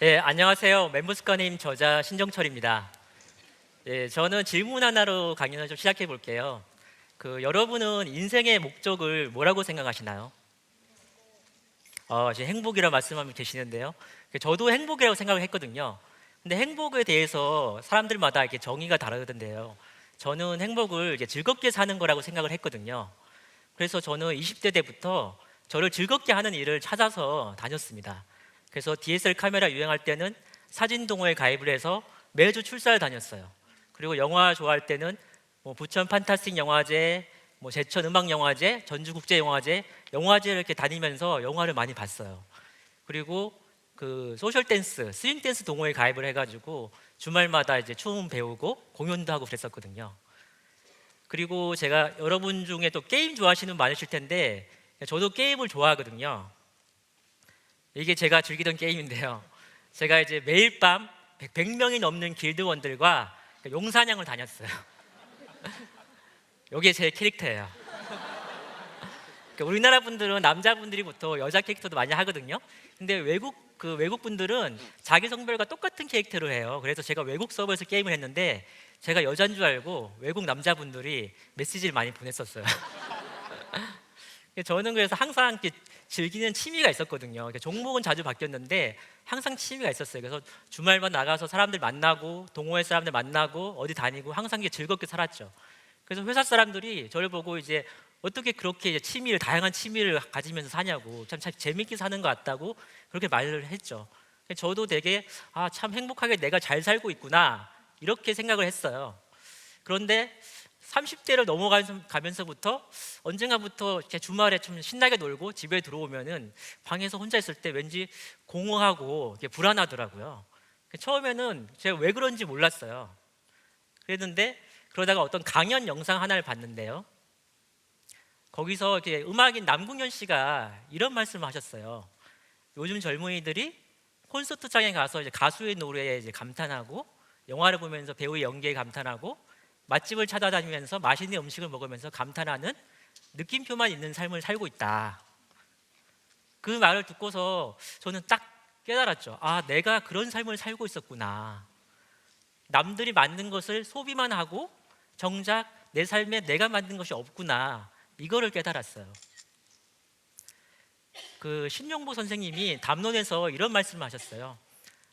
네, 안녕하세요. 멘부스커님 저자 신정철입니다. 저는 질문 하나로 강연을 좀 시작해 볼게요. 여러분은 인생의 목적을 뭐라고 생각하시나요? 지금 행복이라 말씀하면 계시는데요. 저도 행복이라고 생각을 했거든요. 근데 행복에 대해서 사람들마다 이렇게 정의가 다르던데요. 저는 행복을 이제 즐겁게 사는 거라고 생각을 했거든요. 그래서 저는 20대 때부터 저를 즐겁게 하는 일을 찾아서 다녔습니다. 그래서 DSLR 카메라 유행할 때는 사진 동호회 가입을 해서 매주 출사를 다녔어요. 그리고 영화 좋아할 때는 부천 판타스틱 영화제, 제천 음악 영화제, 전주 국제 영화제, 영화제를 이렇게 다니면서 영화를 많이 봤어요. 그리고 소셜 댄스, 스윙 댄스 동호회 가입을 해가지고 주말마다 이제 춤 배우고 공연도 하고 그랬었거든요. 그리고 제가 여러분 중에 또 게임 좋아하시는 분 많으실 텐데 저도 게임을 좋아하거든요. 이게 제가 즐기던 게임인데요. 제가 이제 매일 밤 100명이 넘는 길드원들과 용사냥을 다녔어요. 이게 제 캐릭터예요. 우리나라 분들은 남자분들이부터 여자 캐릭터도 많이 하거든요. 근데 외국 분들은 자기 성별과 똑같은 캐릭터를 해요. 그래서 제가 외국 서버에서 게임을 했는데 제가 여자인 줄 알고 외국 남자분들이 메시지를 많이 보냈었어요. 저는 그래서 항상 이렇게 즐기는 취미가 있었거든요. 종목은 자주 바뀌었는데 항상 취미가 있었어요. 그래서 주말만 나가서 사람들 만나고 동호회 사람들 만나고 어디 다니고 항상 즐겁게 살았죠. 그래서 회사 사람들이 저를 보고 이제 어떻게 그렇게 이제 다양한 취미를 가지면서 사냐고, 참 재밌게 사는 것 같다고 그렇게 말을 했죠. 저도 되게 참 행복하게 내가 잘 살고 있구나 이렇게 생각을 했어요. 그런데 30대를 넘어가면서부터 언젠가부터 제 주말에 좀 신나게 놀고 집에 들어오면은 방에서 혼자 있을 때 왠지 공허하고 불안하더라고요. 처음에는 제가 왜 그런지 몰랐어요. 그랬는데 그러다가 어떤 강연 영상 하나를 봤는데요. 거기서 이렇게 음악인 남궁현 씨가 이런 말씀을 하셨어요. 요즘 젊은이들이 콘서트장에 가서 이제 가수의 노래에 이제 감탄하고 영화를 보면서 배우의 연기에 감탄하고 맛집을 찾아다니면서 맛있는 음식을 먹으면서 감탄하는 느낌표만 있는 삶을 살고 있다. 그 말을 듣고서 저는 딱 깨달았죠. 내가 그런 삶을 살고 있었구나. 남들이 만든 것을 소비만 하고 정작 내 삶에 내가 만든 것이 없구나. 이거를 깨달았어요. 신용보 선생님이 담론에서 이런 말씀을 하셨어요.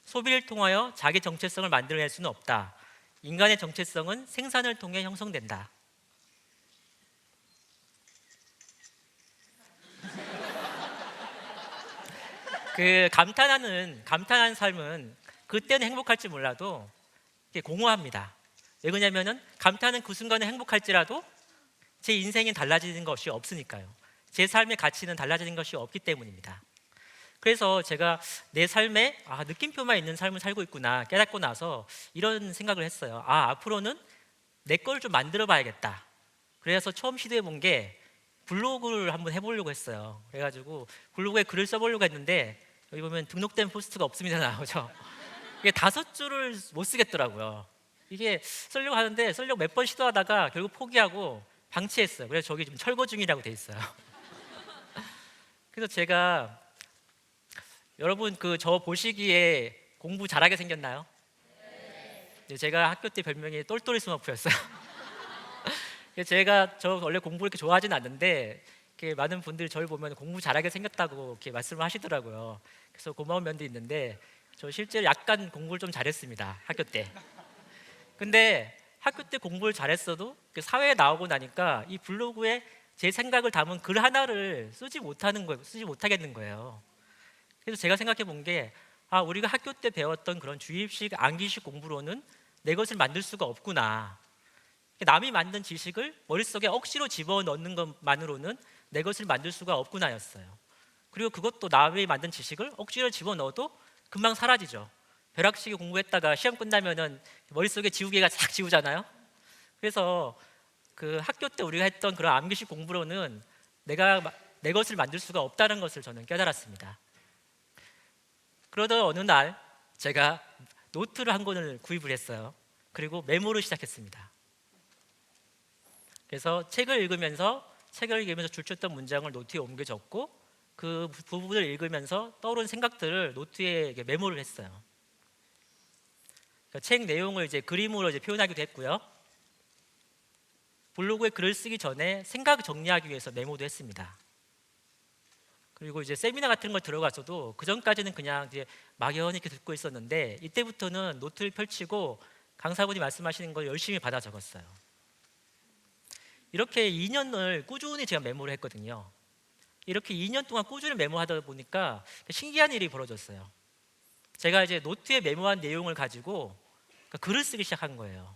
소비를 통하여 자기 정체성을 만들어낼 수는 없다. 인간의 정체성은 생산을 통해 형성된다. 감탄하는 삶은 그때는 행복할지 몰라도 공허합니다. 왜 그러냐면은 감탄은 그 순간에 행복할지라도 제 인생이 달라지는 것이 없으니까요. 제 삶의 가치는 달라지는 것이 없기 때문입니다. 그래서 제가 내 삶에 느낌표만 있는 삶을 살고 있구나 깨닫고 나서 이런 생각을 했어요. 앞으로는 내 걸 좀 만들어 봐야겠다. 그래서 처음 시도해 본 게 블로그를 한번 해보려고 했어요. 그래가지고 블로그에 글을 써보려고 했는데 여기 보면 등록된 포스트가 없습니다 나오죠. 이게 5줄을 못 쓰겠더라고요. 이게 쓰려고 몇 번 시도하다가 결국 포기하고 방치했어요. 그래서 저기 지금 철거 중이라고 돼 있어요. 그래서 제가 여러분 저 보시기에 공부 잘하게 생겼나요? 네. 제가 학교 때 별명이 똘똘이 스머프였어요. 저 원래 공부 이렇게 좋아하진 않는데 많은 분들이 저를 보면 공부 잘하게 생겼다고 이렇게 말씀을 하시더라고요. 그래서 고마운 면도 있는데 저 실제로 약간 공부를 좀 잘했습니다. 학교 때. 근데 학교 때 공부를 잘했어도 사회에 나오고 나니까 이 블로그에 제 생각을 담은 글 하나를 쓰지 못하겠는 거예요. 그래서 제가 생각해 본 게 우리가 학교 때 배웠던 그런 주입식, 암기식 공부로는 내 것을 만들 수가 없구나. 남이 만든 지식을 머릿속에 억지로 집어넣는 것만으로는 내 것을 만들 수가 없구나였어요. 그리고 그것도 남이 만든 지식을 억지로 집어넣어도 금방 사라지죠. 벼락치기 공부했다가 시험 끝나면은 머릿속에 지우개가 싹 지우잖아요. 그래서 학교 때 우리가 했던 그런 암기식 공부로는 내 것을 만들 수가 없다는 것을 저는 깨달았습니다. 그러던 어느 날 제가 노트를 한 권을 구입을 했어요. 그리고 메모를 시작했습니다. 그래서 책을 읽으면서 줄쳤던 문장을 노트에 옮겨 적고 그 부분을 읽으면서 떠오른 생각들을 노트에 이렇게 메모를 했어요. 그러니까 책 내용을 이제 그림으로 이제 표현하기도 했고요. 블로그에 글을 쓰기 전에 생각 정리하기 위해서 메모도 했습니다. 그리고 이제 세미나 같은 걸 들어가서도 그 전까지는 그냥 이제 막연히 이렇게 듣고 있었는데 이때부터는 노트를 펼치고 강사분이 말씀하시는 걸 열심히 받아 적었어요. 이렇게 2년을 꾸준히 제가 메모를 했거든요. 이렇게 2년 동안 꾸준히 메모하다 보니까 신기한 일이 벌어졌어요. 제가 이제 노트에 메모한 내용을 가지고 글을 쓰기 시작한 거예요.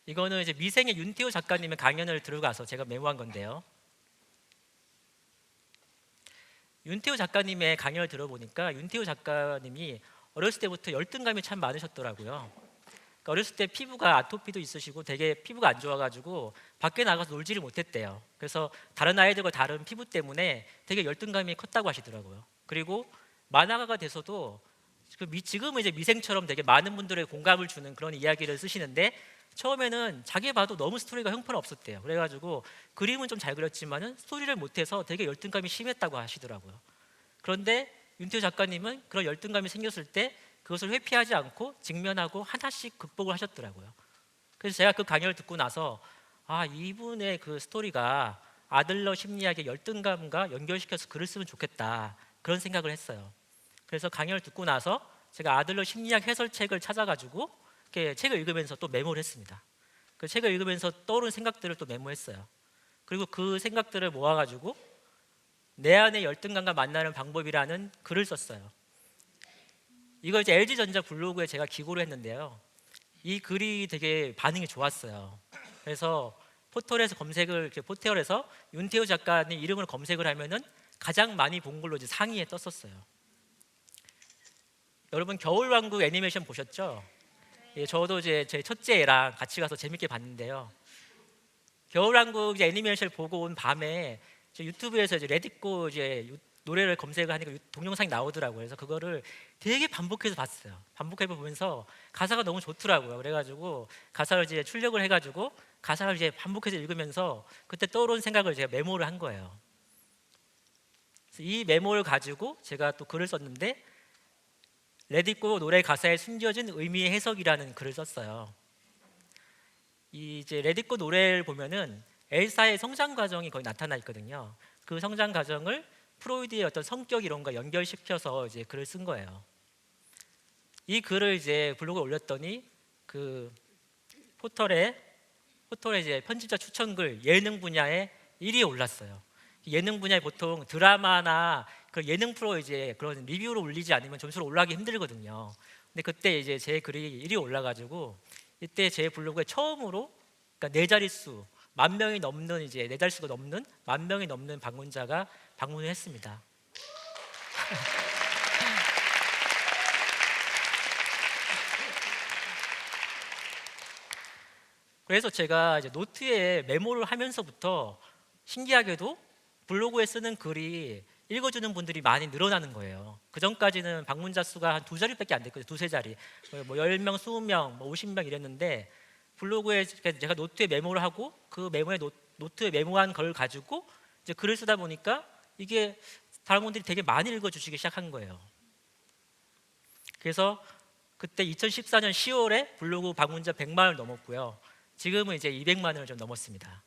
이거는 이제 미생의 윤태호 작가님의 강연을 들어가서 제가 메모한 건데요. 윤태호 작가님의 강연을 들어보니까 윤태호 작가님이 어렸을 때부터 열등감이 참 많으셨더라고요. 그러니까 어렸을 때 피부가 아토피도 있으시고 되게 피부가 안 좋아가지고 밖에 나가서 놀지를 못했대요. 그래서 다른 아이들과 다른 피부 때문에 되게 열등감이 컸다고 하시더라고요. 그리고 만화가가 돼서도 지금은 이제 미생처럼 되게 많은 분들의 공감을 주는 그런 이야기를 쓰시는데 처음에는 자기 봐도 너무 스토리가 형편없었대요. 그래가지고 그림은 좀 잘 그렸지만은 스토리를 못해서 되게 열등감이 심했다고 하시더라고요. 그런데 윤태호 작가님은 그런 열등감이 생겼을 때 그것을 회피하지 않고 직면하고 하나씩 극복을 하셨더라고요. 그래서 제가 그 강연을 듣고 나서 이분의 그 스토리가 아들러 심리학의 열등감과 연결시켜서 글을 쓰면 좋겠다 그런 생각을 했어요. 그래서 강연을 듣고 나서 제가 아들러 심리학 해설책을 찾아가지고 이렇게 책을 읽으면서 또 메모를 했습니다. 그 책을 읽으면서 떠오른 생각들을 또 메모했어요. 그리고 그 생각들을 모아가지고 내 안의 열등감과 만나는 방법이라는 글을 썼어요. 이걸 이제 LG전자 블로그에 제가 기고를 했는데요. 이 글이 되게 반응이 좋았어요. 그래서 포털에서 포털에서 윤태호 작가님 이름을 검색을 하면은 가장 많이 본 걸로 이제 상위에 떴었어요. 여러분 겨울왕국 애니메이션 보셨죠? 예, 저도 이제 제 첫째 애랑 같이 가서 재밌게 봤는데요. 겨울왕국 이제 애니메이션을 보고 온 밤에 유튜브에서 이제 레디꼬 노래를 검색을 하니까 동영상이 나오더라고요. 그래서 그거를 되게 반복해서 봤어요. 반복해서 보면서 가사가 너무 좋더라고요. 그래가지고 가사를 이제 출력을 해가지고 가사를 이제 반복해서 읽으면서 그때 떠오른 생각을 제가 메모를 한 거예요. 그래서 이 메모를 가지고 제가 또 글을 썼는데 레디꼬 노래 가사에 숨겨진 의미의 해석이라는 글을 썼어요. 이제 레디꼬 노래를 보면은 엘사의 성장 과정이 거의 나타나 있거든요. 그 성장 과정을 프로이드의 어떤 성격 이론과 연결시켜서 이제 글을 쓴 거예요. 이 글을 이제 블로그에 올렸더니 그 포털에 이제 편집자 추천글 예능 분야에 1위에 올랐어요. 예능 분야에 보통 드라마나 그 예능 프로 이제 그런 리뷰로 올리지 않으면 점수를 올라가기 힘들거든요. 근데 그때 이제 제 글이 1위에 올라가지고 이때 제 블로그에 처음으로 그러니까 네 자릿수 10,000명이 넘는 이제 네 자릿수가 넘는 10,000명이 넘는 방문자가 방문을 했습니다. 그래서 제가 이제 노트에 메모를 하면서부터 신기하게도 블로그에 쓰는 글이 읽어주는 분들이 많이 늘어나는 거예요. 그 전까지는 방문자 수가 한 2자리밖에 안 됐거든요. 두세 자리. 뭐 10명, 20명, 뭐 50명 이랬는데 블로그에 제가 노트에 메모를 하고 그 노트에 메모한 걸 가지고 이제 글을 쓰다 보니까 이게 다른 분들이 되게 많이 읽어주시기 시작한 거예요. 그래서 그때 2014년 10월에 블로그 방문자 100만을 넘었고요. 지금은 이제 200만을 좀 넘었습니다.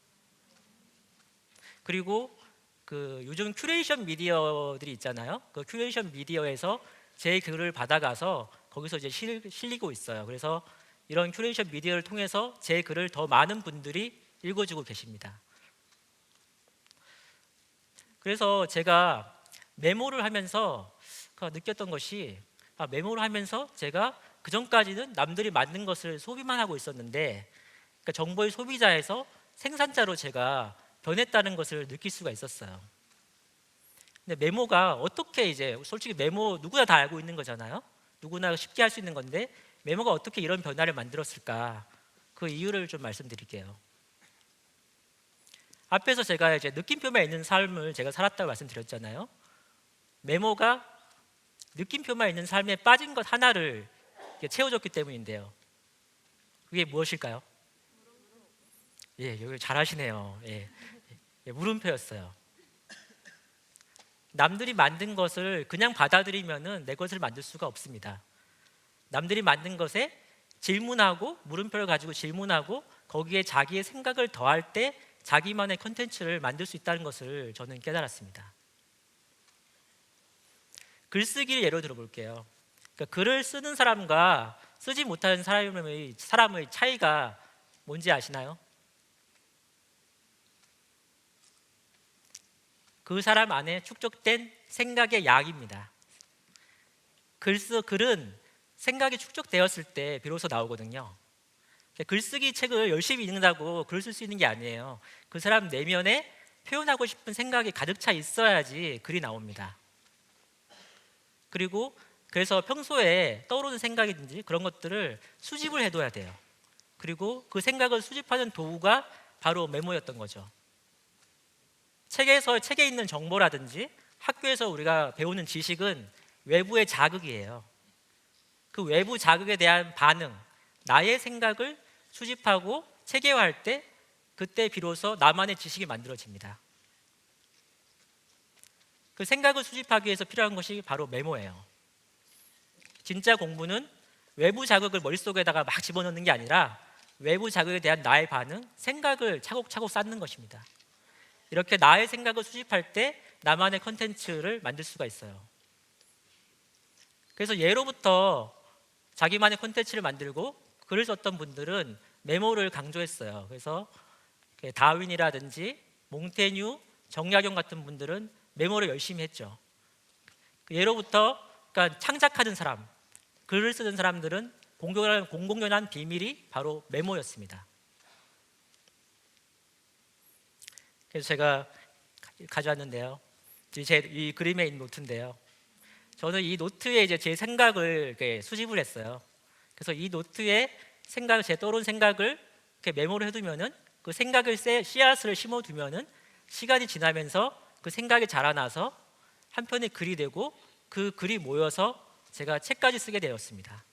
그리고 그 요즘 큐레이션 미디어들이 있잖아요. 그 큐레이션 미디어에서 제 글을 받아가서 거기서 이제 실리고 있어요. 그래서 이런 큐레이션 미디어를 통해서 제 글을 더 많은 분들이 읽어주고 계십니다. 그래서 제가 메모를 하면서 느꼈던 것이 메모를 하면서 제가 그 전까지는 남들이 만든 것을 소비만 하고 있었는데 그러니까 정보의 소비자에서 생산자로 제가 변했다는 것을 느낄 수가 있었어요. 근데 메모가 어떻게 이제 솔직히 메모 누구나 다 알고 있는 거잖아요. 누구나 쉽게 할 수 있는 건데 메모가 어떻게 이런 변화를 만들었을까? 그 이유를 좀 말씀드릴게요. 앞에서 제가 이제 느낌표만 있는 삶을 제가 살았다고 말씀드렸잖아요. 메모가 느낌표만 있는 삶에 빠진 것 하나를 채워줬기 때문인데요. 그게 무엇일까요? 예, 여기 잘하시네요. 예, 물음표였어요. 남들이 만든 것을 그냥 받아들이면은 내 것을 만들 수가 없습니다. 남들이 만든 것에 질문하고 물음표를 가지고 질문하고 거기에 자기의 생각을 더할 때 자기만의 컨텐츠를 만들 수 있다는 것을 저는 깨달았습니다. 글쓰기를 예로 들어볼게요. 그러니까 글을 쓰는 사람과 쓰지 못하는 사람의 차이가 뭔지 아시나요? 그 사람 안에 축적된 생각의 양입니다. 글은 생각이 축적되었을 때 비로소 나오거든요. 글쓰기 책을 열심히 읽는다고 글 쓸 수 있는 게 아니에요. 그 사람 내면에 표현하고 싶은 생각이 가득 차 있어야지 글이 나옵니다. 그리고 그래서 평소에 떠오르는 생각이든지 그런 것들을 수집을 해둬야 돼요. 그리고 그 생각을 수집하는 도구가 바로 메모였던 거죠. 책에 있는 정보라든지 학교에서 우리가 배우는 지식은 외부의 자극이에요. 그 외부 자극에 대한 반응, 나의 생각을 수집하고 체계화할 때 그때 비로소 나만의 지식이 만들어집니다. 그 생각을 수집하기 위해서 필요한 것이 바로 메모예요. 진짜 공부는 외부 자극을 머릿속에다가 막 집어넣는 게 아니라 외부 자극에 대한 나의 반응, 생각을 차곡차곡 쌓는 것입니다. 이렇게 나의 생각을 수집할 때 나만의 컨텐츠를 만들 수가 있어요. 그래서 예로부터 자기만의 컨텐츠를 만들고 글을 썼던 분들은 메모를 강조했어요. 그래서 다윈이라든지 몽테뉴, 정약용 같은 분들은 메모를 열심히 했죠. 예로부터 그러니까 창작하는 사람, 글을 쓰는 사람들은 공공연한 비밀이 바로 메모였습니다. 그래서 제가 가져왔는데요. 이 그림에 있는 노트인데요. 저는 이 노트에 이제 제 생각을 이렇게 수집을 했어요. 그래서 이 노트에 제 떠오른 생각을 이렇게 메모를 해두면은 그 생각을 씨앗을 심어두면은 시간이 지나면서 그 생각이 자라나서 한 편의 글이 되고 그 글이 모여서 제가 책까지 쓰게 되었습니다.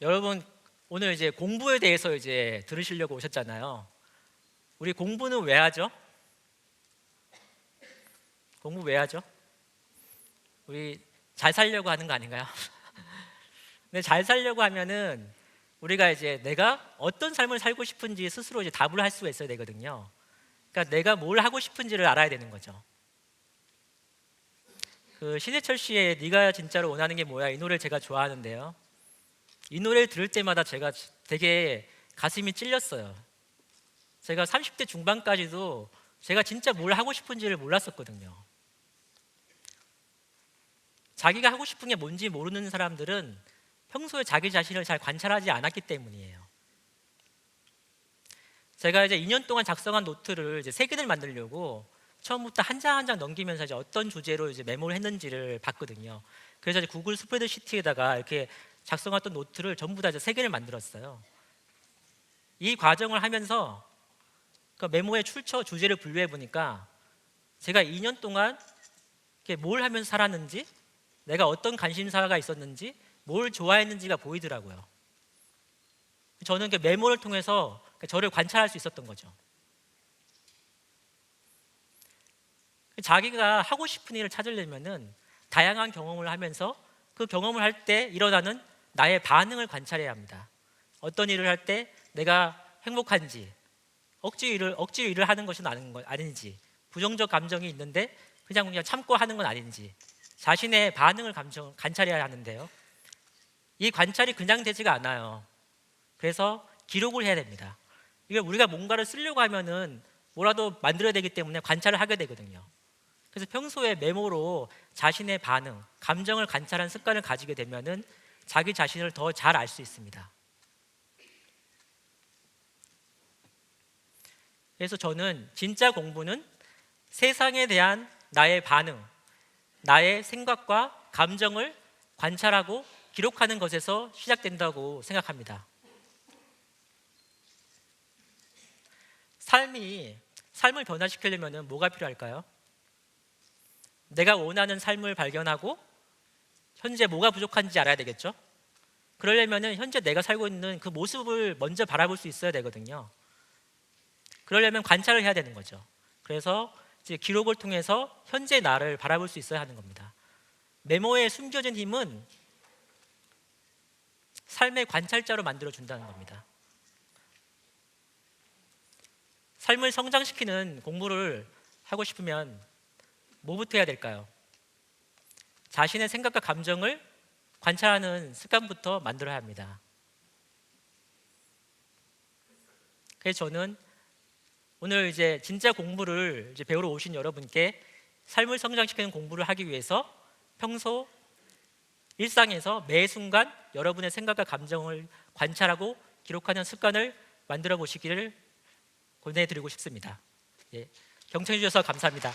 여러분 오늘 이제 공부에 대해서 이제 들으시려고 오셨잖아요. 우리 공부는 왜 하죠? 공부 왜 하죠? 우리 잘 살려고 하는 거 아닌가요? 근데 잘 살려고 하면은 우리가 이제 내가 어떤 삶을 살고 싶은지 스스로 이제 답을 할 수가 있어야 되거든요. 그러니까 내가 뭘 하고 싶은지를 알아야 되는 거죠. 그 신해철 씨의 네가 진짜로 원하는 게 뭐야 이 노래를 제가 좋아하는데요. 이 노래를 들을 때마다 제가 되게 가슴이 찔렸어요. 제가 30대 중반까지도 제가 진짜 뭘 하고 싶은지를 몰랐었거든요. 자기가 하고 싶은 게 뭔지 모르는 사람들은 평소에 자기 자신을 잘 관찰하지 않았기 때문이에요. 제가 이제 2년 동안 작성한 노트를 이제 3개를 만들려고 처음부터 한 장 한 장 넘기면서 이제 어떤 주제로 이제 메모를 했는지를 봤거든요. 그래서 이제 구글 스프레드시트에다가 이렇게 작성했던 노트를 전부 다 이제 3개를 만들었어요. 이 과정을 하면서 그 메모의 출처 주제를 분류해 보니까 제가 2년 동안 뭘 하면서 살았는지, 내가 어떤 관심사가 있었는지, 뭘 좋아했는지가 보이더라고요. 저는 그 메모를 통해서 저를 관찰할 수 있었던 거죠. 자기가 하고 싶은 일을 찾으려면은 다양한 경험을 하면서 그 경험을 할 때 일어나는 나의 반응을 관찰해야 합니다. 어떤 일을 할 때 내가 행복한지, 억지로 일을 하는 것은 아닌지, 부정적 감정이 있는데 그냥 참고 하는 건 아닌지, 자신의 반응을 관찰해야 하는데요. 이 관찰이 그냥 되지가 않아요. 그래서 기록을 해야 됩니다. 이게 우리가 뭔가를 쓰려고 하면은 뭐라도 만들어야 되기 때문에 관찰을 하게 되거든요. 그래서 평소에 메모로 자신의 반응, 감정을 관찰하는 습관을 가지게 되면은 자기 자신을 더 잘 알 수 있습니다. 그래서 저는 진짜 공부는 세상에 대한 나의 반응, 나의 생각과 감정을 관찰하고 기록하는 것에서 시작된다고 생각합니다. 삶을 변화시키려면 뭐가 필요할까요? 내가 원하는 삶을 발견하고 현재 뭐가 부족한지 알아야 되겠죠? 그러려면은 현재 내가 살고 있는 그 모습을 먼저 바라볼 수 있어야 되거든요. 그러려면 관찰을 해야 되는 거죠. 그래서 이제 기록을 통해서 현재 나를 바라볼 수 있어야 하는 겁니다. 메모에 숨겨진 힘은 삶의 관찰자로 만들어 준다는 겁니다. 삶을 성장시키는 공부를 하고 싶으면 뭐부터 해야 될까요? 자신의 생각과 감정을 관찰하는 습관부터 만들어야 합니다. 그래서 저는 오늘 이제 진짜 공부를 이제 배우러 오신 여러분께 삶을 성장시키는 공부를 하기 위해서 평소 일상에서 매 순간 여러분의 생각과 감정을 관찰하고 기록하는 습관을 만들어 보시기를 권해드리고 싶습니다. 예, 경청해 주셔서 감사합니다.